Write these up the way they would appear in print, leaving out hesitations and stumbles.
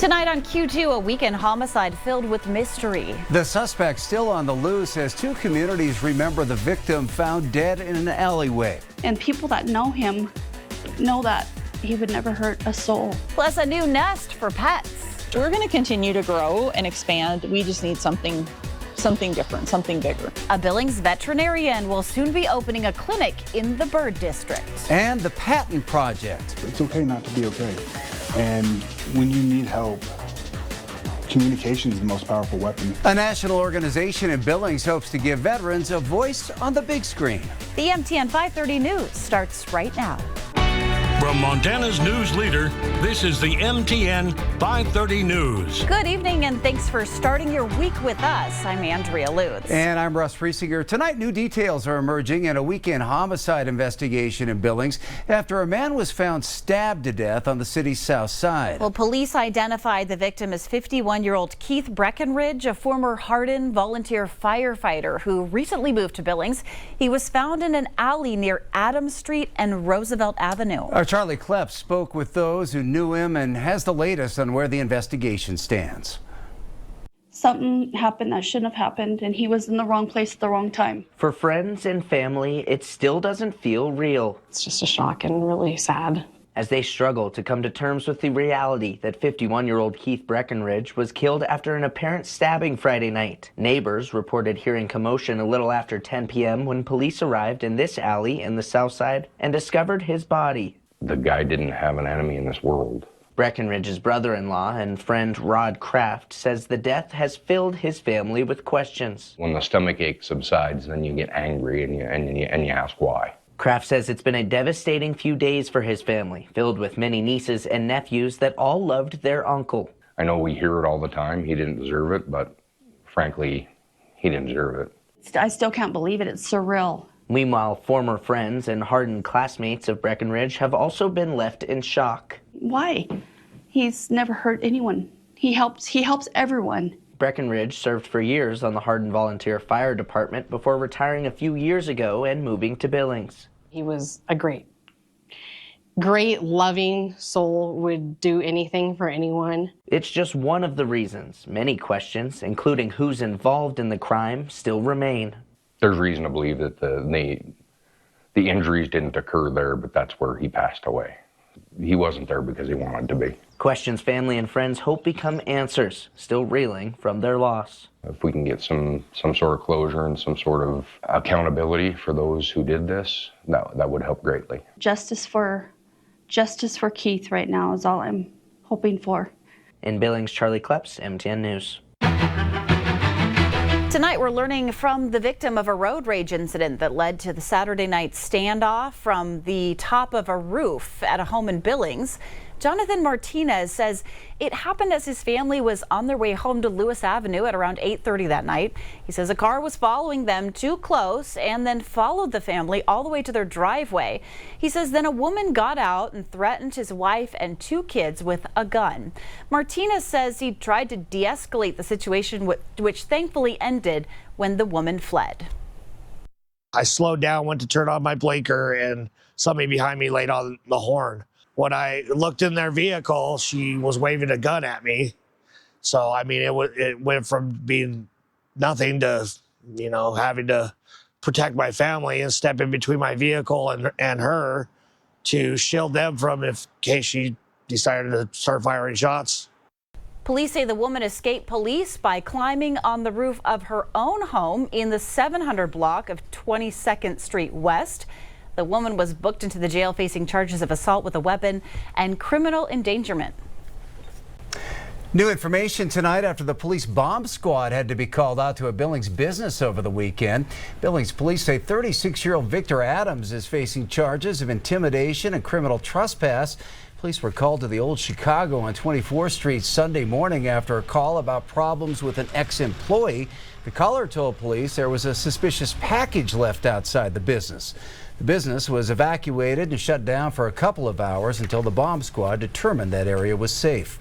Tonight on Q2, a weekend homicide filled with mystery. The suspect still on the loose as two communities remember the victim found dead in an alleyway. And people that know him know that he would never hurt a soul. Plus a new nest for pets. We're going to continue to grow and expand. We just need something different, something bigger. A Billings veterinarian will soon be opening a clinic in the Bird District. And the patent project. It's okay not to be okay. And when you need help, communication is the most powerful weapon. A national organization in Billings hopes to give veterans a voice on the big screen. The MTN 530 News starts right now. From Montana's news leader, this is the MTN 530 News. Good evening and thanks for starting your week with us. I'm Andrea Lutz. And I'm Russ Riesinger. Tonight, new details are emerging in a weekend homicide investigation in Billings after a man was found stabbed to death on the city's south side. Well, police identified the victim as 51-year-old Keith Breckenridge, a former Hardin volunteer firefighter who recently moved to Billings. He was found in an alley near Adams Street and Roosevelt Avenue. Our Charlie Klepp spoke with those who knew him and has the latest on where the investigation stands. Something happened that shouldn't have happened, and he was in the wrong place at the wrong time. For friends and family, it still doesn't feel real. It's just a shock and really sad. As they struggle to come to terms with the reality that 51-year-old Keith Breckenridge was killed after an apparent stabbing Friday night. Neighbors reported hearing commotion a little after 10 p.m. when police arrived in this alley in the south side and discovered his body. The guy didn't have an enemy in this world. Breckenridge's brother-in-law and friend Rod Kraft says the death has filled his family with questions. When the stomach ache subsides, then you get angry and you ask why. Kraft says it's been a devastating few days for his family, filled with many nieces and nephews that all loved their uncle. I know we hear it all the time. He didn't deserve it, but frankly, he didn't deserve it. I still can't believe it. It's surreal. Meanwhile, former friends and hardened classmates of Breckenridge have also been left in shock. Why? He's never hurt anyone. He helps everyone. Breckenridge served for years on the Hardin Volunteer Fire Department before retiring a few years ago and moving to Billings. He was a great, loving soul, would do anything for anyone. It's just one of the reasons many questions, including who's involved in the crime, still remain. There's reason to believe that the injuries didn't occur there, but that's where he passed away. He wasn't there because he wanted to be. Questions family and friends hope become answers, still reeling from their loss. If we can get some sort of closure and some sort of accountability for those who did this, that would help greatly. Justice for Keith right now is all I'm hoping for. In Billings, Charlie Klepp, MTN News. Tonight, we're learning from the victim of a road rage incident that led to the Saturday night standoff from the top of a roof at a home in Billings. Jonathan Martinez says it happened as his family was on their way home to Lewis Avenue at around 8:30 that night. He says a car was following them too close and then followed the family all the way to their driveway. He says then a woman got out and threatened his wife and two kids with a gun. Martinez says he tried to de-escalate the situation, which thankfully ended when the woman fled. I slowed down, went to turn on my blinker, and somebody behind me laid on the horn. When I looked in their vehicle, she was waving a gun at me. So, I mean, it went from being nothing to, having to protect my family and step in between my vehicle and her to shield them from in case she decided to start firing shots. Police say the woman escaped police by climbing on the roof of her own home in the 700 block of 22nd Street West. The woman was booked into the jail facing charges of assault with a weapon and criminal endangerment. New information tonight after the police bomb squad had to be called out to a Billings business over the weekend. Billings police say 36-year-old Victor Adams is facing charges of intimidation and criminal trespass. Police were called to the Old Chicago on 24th Street Sunday morning after a call about problems with an ex-employee. The caller told police there was a suspicious package left outside the business. The business was evacuated and shut down for a couple of hours until the bomb squad determined that area was safe.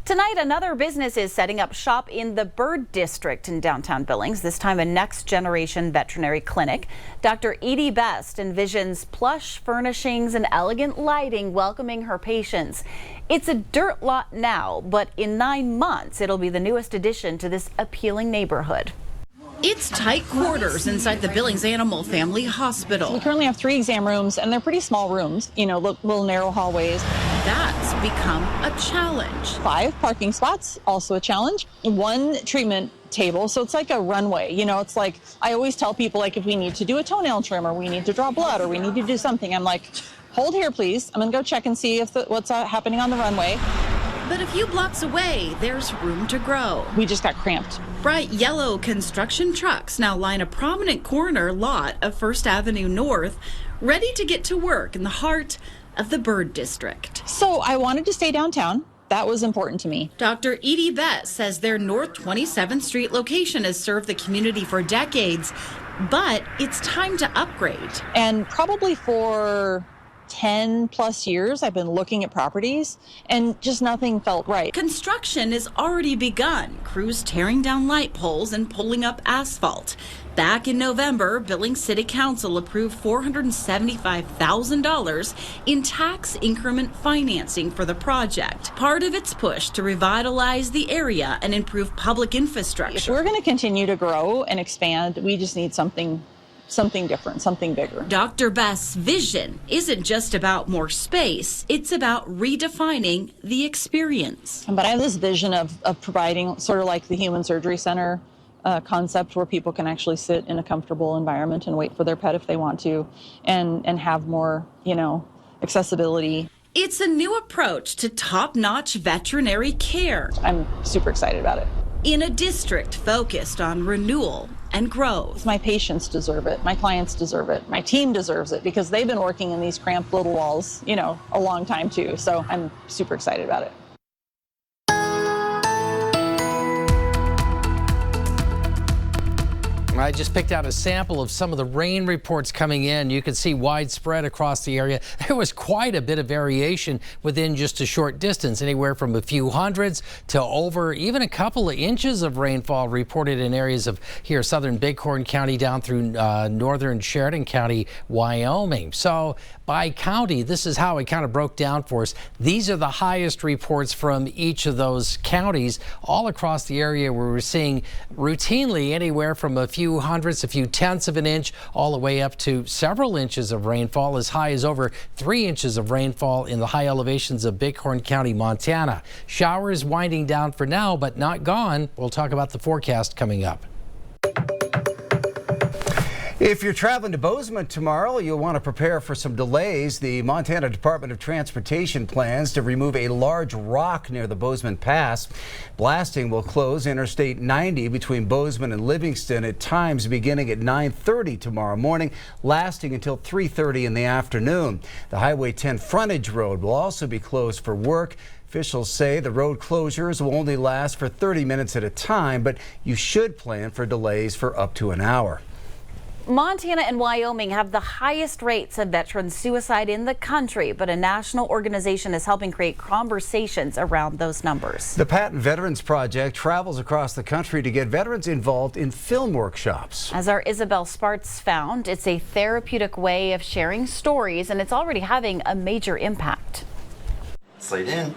Tonight, another business is setting up shop in the Bird District in downtown Billings, this time a next-generation veterinary clinic. Dr. Edie Best envisions plush furnishings and elegant lighting welcoming her patients. It's a dirt lot now, but in 9 months, it'll be the newest addition to this appealing neighborhood. It's tight quarters inside the Billings Animal Family Hospital. We currently have 3 exam rooms, and they're pretty small rooms, you know, little narrow hallways. That's become a challenge. 5 parking spots, also a challenge. 1 treatment table, so it's like a runway. You know, it's like, I always tell people, like, if we need to do a toenail trim, or we need to draw blood, or we need to do something, I'm like, hold here, please. I'm gonna go check and see if what's happening on the runway. But a few blocks away, there's room to grow. We just got cramped. Bright yellow construction trucks now line a prominent corner lot of First Avenue North, ready to get to work in the heart of the Bird District. So I wanted to stay downtown. That was important to me. Dr. Edie Betts says their North 27th Street location has served the community for decades, but it's time to upgrade. And probably for 10 plus years, I've been looking at properties and just nothing felt right. Construction has already begun. Crews tearing down light poles and pulling up asphalt. Back in November, Billings City Council approved $475,000 in tax increment financing for the project, part of its push to revitalize the area and improve public infrastructure. If we're going to continue to grow and expand, we just need something different, something bigger. Dr. Best's vision isn't just about more space, it's about redefining the experience. But I have this vision of providing sort of like the human surgery center concept, where people can actually sit in a comfortable environment and wait for their pet if they want to, and have more, you know, accessibility. It's a new approach to top-notch veterinary care. I'm super excited about it. In a district focused on renewal and growth. My patients deserve it. My clients deserve it. My team deserves it, because they've been working in these cramped little walls, you know, a long time too. So I'm super excited about it. I just picked out a sample of some of the rain reports coming in. You can see widespread across the area. There was quite a bit of variation within just a short distance, anywhere from a few hundreds to over even a couple of inches of rainfall reported in areas of here, southern Bighorn County down through northern Sheridan County, Wyoming. So by county, this is how it kind of broke down for us. These are the highest reports from each of those counties all across the area, where we're seeing routinely anywhere from a few hundredths, a few tenths of an inch, all the way up to several inches of rainfall, as high as over 3 inches of rainfall in the high elevations of Bighorn County, Montana. Showers winding down for now, but not gone. We'll talk about the forecast coming up. If you're traveling to Bozeman tomorrow, you'll want to prepare for some delays. The Montana Department of Transportation plans to remove a large rock near the Bozeman Pass. Blasting will close Interstate 90 between Bozeman and Livingston at times beginning at 9:30 tomorrow morning, lasting until 3:30 in the afternoon. The Highway 10 frontage road will also be closed for work. Officials say the road closures will only last for 30 minutes at a time, but you should plan for delays for up to an hour. Montana and Wyoming have the highest rates of veteran suicide in the country, but a national organization is helping create conversations around those numbers. The Patton Veterans Project travels across the country to get veterans involved in film workshops. As our Isabel Spartz found, it's a therapeutic way of sharing stories, and it's already having a major impact. Slide in.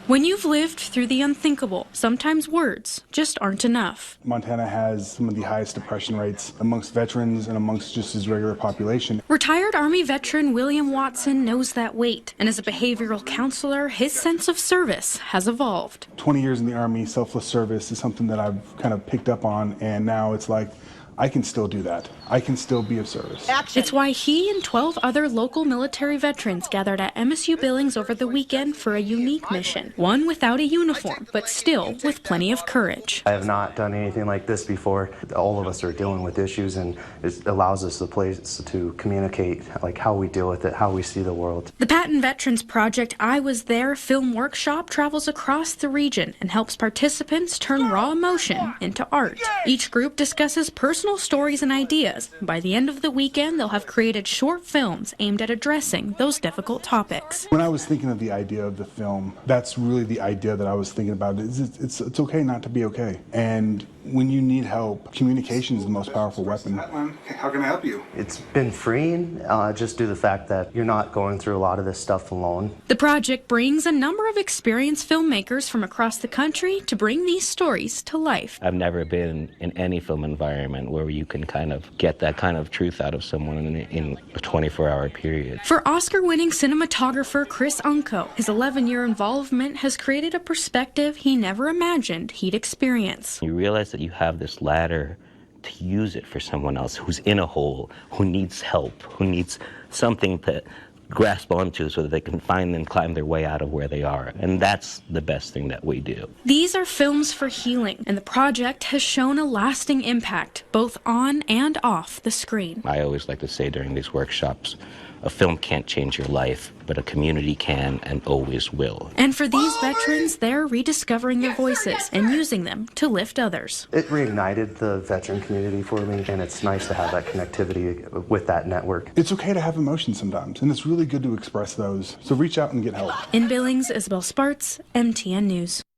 When you've lived through the unthinkable, sometimes words just aren't enough. Montana has some of the highest depression rates amongst veterans and amongst just his regular population. Retired Army veteran William Watson knows that weight, and as a behavioral counselor, his sense of service has evolved. 20 years in the Army, selfless service is something that I've kind of picked up on, and now it's like, I can still do that. I can still be of service. It's why he and 12 other local military veterans gathered at MSU Billings over the weekend for a unique mission. One without a uniform, but still with plenty of courage. I have not done anything like this before. All of us are dealing with issues, and it allows us the place to communicate like how we deal with it, how we see the world. The Patton Veterans Project I Was There film workshop travels across the region and helps participants turn raw emotion into art. Each group discusses personal personal stories and ideas. By the end of the weekend, they'll have created short films aimed at addressing those difficult topics. When I was thinking of the idea of the film, that's really the idea that I was thinking about. It's okay not to be okay. And when you need help, communication is the most powerful weapon. How can I help you? It's been freeing, just due to the fact that you're not going through a lot of this stuff alone. The project brings a number of experienced filmmakers from across the country to bring these stories to life. I've never been in any film environment where you can kind of get that kind of truth out of someone in a 24-hour period. For Oscar-winning cinematographer Chris Unko, his 11-year involvement has created a perspective he never imagined he'd experience. You realize that you have this ladder to use it for someone else who's in a hole, who needs help, who needs something to grasp onto so that they can find and climb their way out of where they are. And that's the best thing that we do. These are films for healing, and the project has shown a lasting impact, both on and off the screen. I always like to say during these workshops, a film can't change your life, but a community can and always will. And for these veterans, they're rediscovering their voices and using them to lift others. It reignited the veteran community for me, and it's nice to have that connectivity with that network. It's okay to have emotions sometimes, and it's really good to express those. So reach out and get help. In Billings, Isabel Sparts, MTN News.